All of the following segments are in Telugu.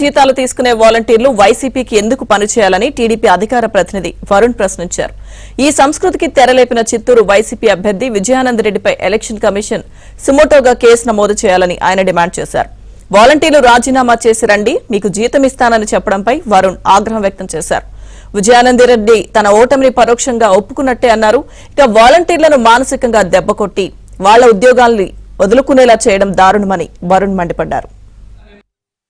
జీతాలు తీసుకునే వాలంటీర్లు వైసీపీకి ఎందుకు పనిచేయాలని టీడీపీ అధికార ప్రతినిధి వరుణ్ ప్రశ్నించారు. ఈ సంస్కృతికి తెరలేపిన చిత్తూరు వైసీపీ అభ్యర్థి విజయానందరెడ్డిపై ఎలక్షన్ కమిషన్ సుమోటోగా కేసు నమోదు చేయాలని ఆయన డిమాండ్ చేశారు. వాలంటీర్లు రాజీనామా చేసి రండి, మీకు జీతం ఇస్తానని చెప్పడంపై వరుణ్ ఆగ్రహం వ్యక్తం చేశారు. విజయానందరెడ్డి తన ఓటమిని పరోక్షంగా ఒప్పుకున్నట్టే అన్నారు. ఇక వాలంటీర్లను మానసికంగా దెబ్బకొట్టి వాళ్ల ఉద్యోగాల్ని వదులుకునేలా చేయడం దారుణమని వరుణ్ మండిపడ్డారు.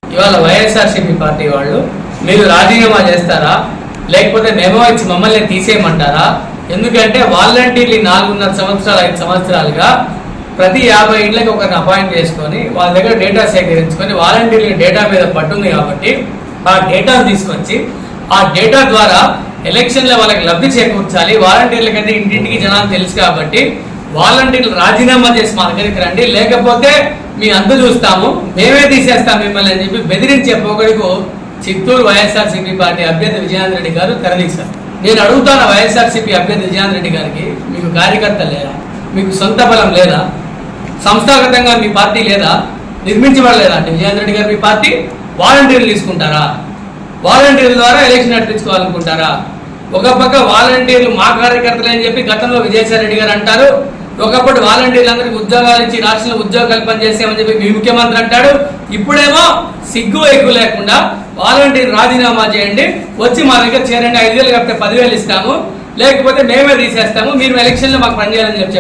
ఇవాళ వైఎస్ఆర్సీపీ పార్టీ వాళ్ళు మీరు రాజీనామా చేస్తారా, లేకపోతే మెమో ఇచ్చి మమ్మల్ని తీసేయమంటారా? ఎందుకంటే వాలంటీర్లు 4.5 సంవత్సరాలు 5 సంవత్సరాలుగా ప్రతి 50 ఇండ్లకి ఒకరిని అపాయింట్ చేసుకొని వాళ్ళ దగ్గర డేటా సేకరించుకొని వాలంటీర్ల డేటా మీద పట్టుంది కాబట్టి ఆ డేటాను తీసుకొచ్చి ఆ డేటా ద్వారా ఎలక్షన్లో వాళ్ళకి లబ్ధి చేకూర్చాలి. వాలంటీర్లకైతే ఇంటింటికి జనాలు తెలుసు కాబట్టి వాలంటీర్లు రాజీనామా చేసి మా దగ్గరికి రండి, లేకపోతే మీ అంత చూస్తాము, మేమే తీసేస్తాం మిమ్మల్ని అని చెప్పి బెదిరించే పోగడికు చిత్తూరు వైఎస్ఆర్సీపీ పార్టీ అభ్యర్థి విజయానందరెడ్డి గారు తెరదీశారు. నేను అడుగుతాను వైఎస్ఆర్సీపీ అభ్యర్థి విజయానందరెడ్డి గారికి, మీకు కార్యకర్తలు లేదా? మీకు సొంత బలం లేదా? సంస్థాగతంగా మీ పార్టీ లేదా? నిర్మించబడలేదా అంటే విజయానందరెడ్డి గారు మీ పార్టీ? వాలంటీర్లు తీసుకుంటారా? వాలంటీర్ల ద్వారా ఎలక్షన్ నడిపించుకోవాలనుకుంటారా? ఒక పక్క వాలంటీర్లు మా కార్యకర్తలు అని చెప్పి గతంలో విజయసాయి రెడ్డి గారు అంటారు. ఒకప్పుడు వాలంటీర్లందరికీ ఉద్యోగాలు ఇచ్చి రాష్ట్రంలో ఉద్యోగ కల్పన చేసామని చెప్పి మీ ముఖ్యమంత్రి అంటాడు. ఇప్పుడేమో సిగ్గు ఎగ్గు లేకుండా వాలంటీర్ రాజీనామా చేయండి, వచ్చి మా దగ్గర చేరండి, 5,000 కప్పితే 10,000 ఇస్తాము, లేకపోతే మేమే తీసేస్తాము, మీరు ఎలక్షన్లో మాకు పనిచేయాలని చెప్పి